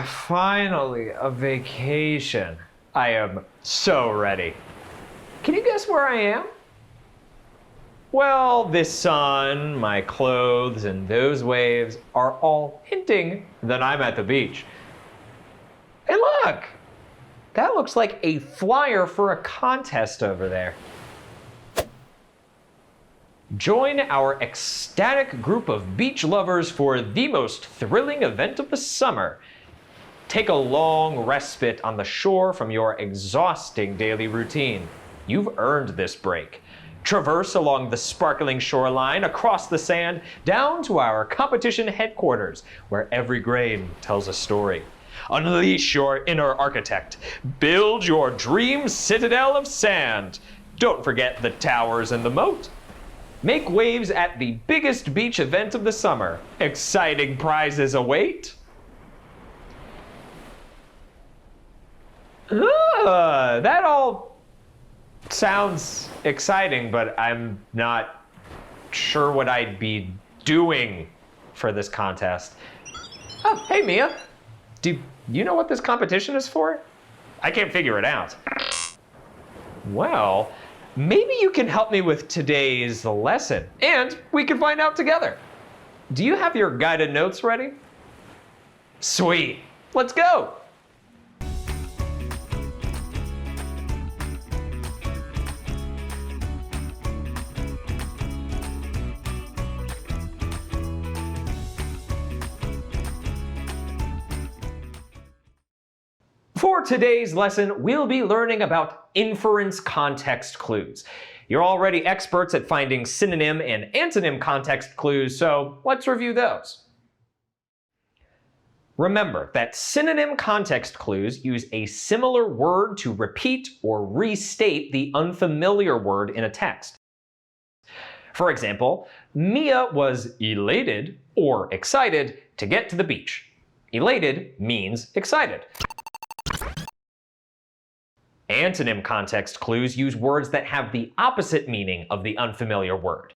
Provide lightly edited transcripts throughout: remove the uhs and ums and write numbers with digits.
Finally, a vacation. I am so ready. Can you guess where I am? Well, this sun, my clothes, and those waves are all hinting that I'm at the beach. Hey, look! That looks like a flyer for a contest over there. Join our ecstatic group of beach lovers for the most thrilling event of the summer. Take a long respite on the shore from your exhausting daily routine. You've earned this break. Traverse along the sparkling shoreline, across the sand, down to our competition headquarters, where every grain tells a story. Unleash your inner architect. Build your dream citadel of sand. Don't forget the towers and the moat. Make waves at the biggest beach event of the summer. Exciting prizes await. That all sounds exciting, but I'm not sure what I'd be doing for this contest. Oh, hey Mia. Do you know what this competition is for? I can't figure it out. Well, maybe you can help me with today's lesson, and we can find out together. Do you have your guided notes ready? Sweet. Let's go. For today's lesson, we'll be learning about inference context clues. You're already experts at finding synonym and antonym context clues, so let's review those. Remember that synonym context clues use a similar word to repeat or restate the unfamiliar word in a text. For example, Mia was elated or excited to get to the beach. Elated means excited. Antonym context clues use words that have the opposite meaning of the unfamiliar word.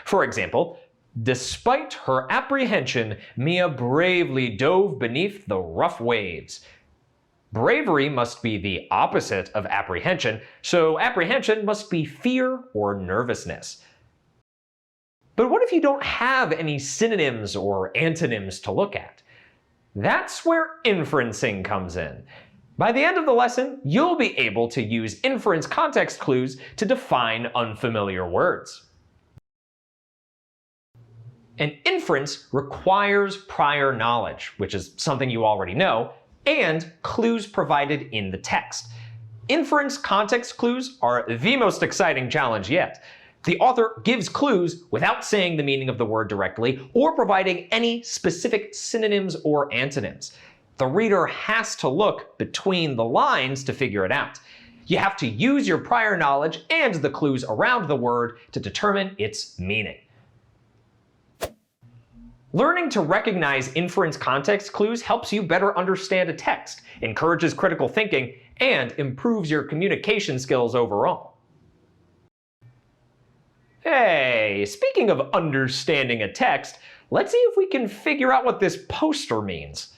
For example, despite her apprehension, Mia bravely dove beneath the rough waves. Bravery must be the opposite of apprehension, so apprehension must be fear or nervousness. But what if you don't have any synonyms or antonyms to look at? That's where inferencing comes in. By the end of the lesson, you'll be able to use inference context clues to define unfamiliar words. An inference requires prior knowledge, which is something you already know, and clues provided in the text. Inference context clues are the most exciting challenge yet. The author gives clues without saying the meaning of the word directly or providing any specific synonyms or antonyms. The reader has to look between the lines to figure it out. You have to use your prior knowledge and the clues around the word to determine its meaning. Learning to recognize inference context clues helps you better understand a text, encourages critical thinking, and improves your communication skills overall. Hey, speaking of understanding a text, let's see if we can figure out what this poster means.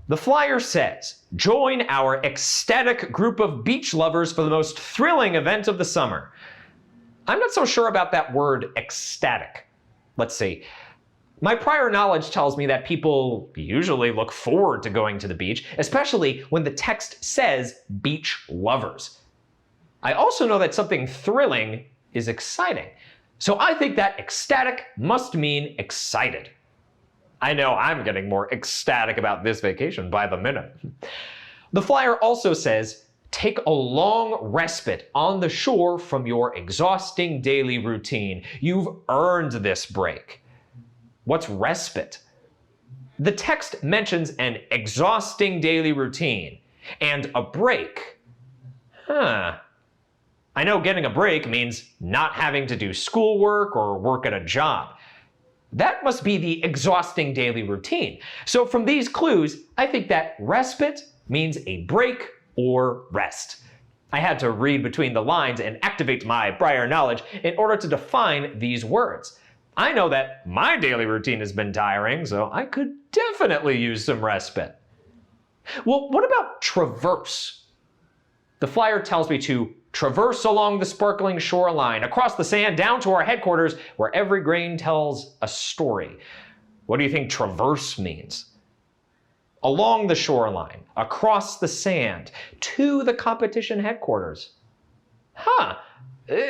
The flyer says, join our ecstatic group of beach lovers for the most thrilling event of the summer. I'm not so sure about that word ecstatic. Let's see. My prior knowledge tells me that people usually look forward to going to the beach, especially when the text says beach lovers. I also know that something thrilling is exciting. So I think that ecstatic must mean excited. I know I'm getting more ecstatic about this vacation by the minute. The flyer also says, take a long respite on the shore from your exhausting daily routine. You've earned this break. What's respite? The text mentions an exhausting daily routine and a break. I know getting a break means not having to do schoolwork or work at a job. That must be the exhausting daily routine. So from these clues, I think that respite means a break or rest. I had to read between the lines and activate my prior knowledge in order to define these words. I know that my daily routine has been tiring, so I could definitely use some respite. Well, what about traverse? The flyer tells me to traverse along the sparkling shoreline, across the sand, down to our headquarters, where every grain tells a story. What do you think traverse means? Along the shoreline, across the sand, to the competition headquarters.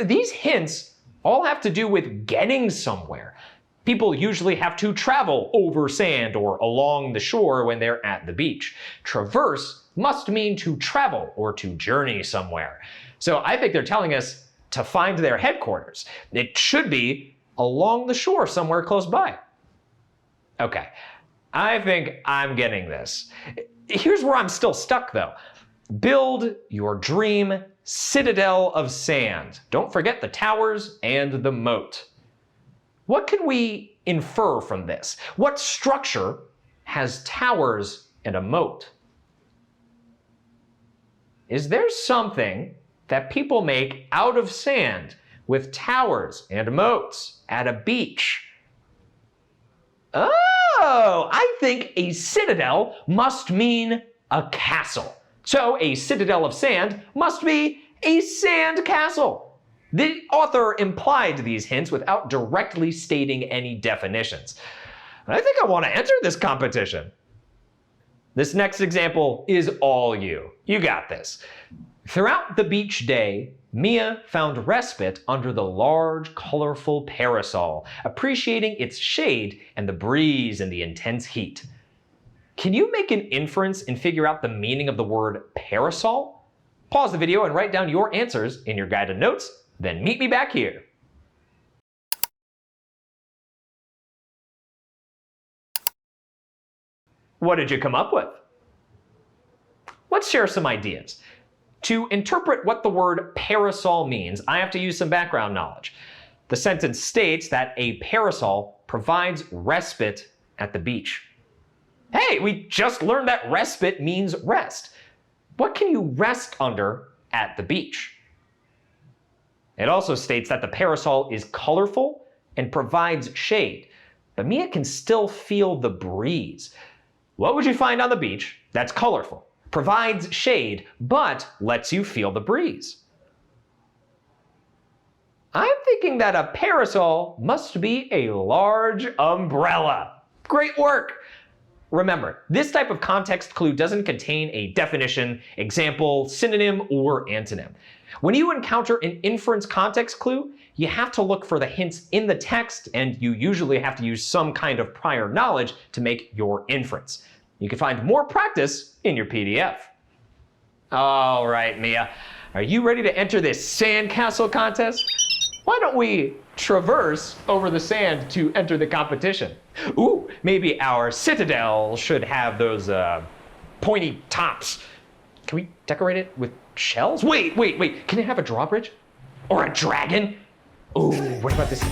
These hints all have to do with getting somewhere. People usually have to travel over sand or along the shore when they're at the beach. Traverse must mean to travel or to journey somewhere. So I think they're telling us to find their headquarters. It should be along the shore somewhere close by. Okay, I think I'm getting this. Here's where I'm still stuck though. Build your dream citadel of sand. Don't forget the towers and the moat. What can we infer from this? What structure has towers and a moat? Is there something that people make out of sand with towers and moats at a beach? Oh, I think a citadel must mean a castle. So a citadel of sand must be a sand castle. The author implied these hints without directly stating any definitions. I think I want to enter this competition. This next example is all you. You got this. Throughout the beach day, Mia found respite under the large, colorful parasol, appreciating its shade and the breeze in the intense heat. Can you make an inference and figure out the meaning of the word parasol? Pause the video and write down your answers in your guided notes, then meet me back here. What did you come up with? Let's share some ideas. To interpret what the word parasol means, I have to use some background knowledge. The sentence states that a parasol provides respite at the beach. Hey, we just learned that respite means rest. What can you rest under at the beach? It also states that the parasol is colorful and provides shade, but Mia can still feel the breeze. What would you find on the beach that's colorful, provides shade, but lets you feel the breeze? I'm thinking that a parasol must be a large umbrella. Great work! Remember, this type of context clue doesn't contain a definition, example, synonym, or antonym. When you encounter an inference context clue, you have to look for the hints in the text, and you usually have to use some kind of prior knowledge to make your inference. You can find more practice in your PDF. All right, Mia, are you ready to enter this sandcastle contest? Why don't we traverse over the sand to enter the competition? Ooh, maybe our citadel should have those pointy tops. Can we decorate it with shells? Wait, can it have a drawbridge? Or a dragon? Ooh, what about this?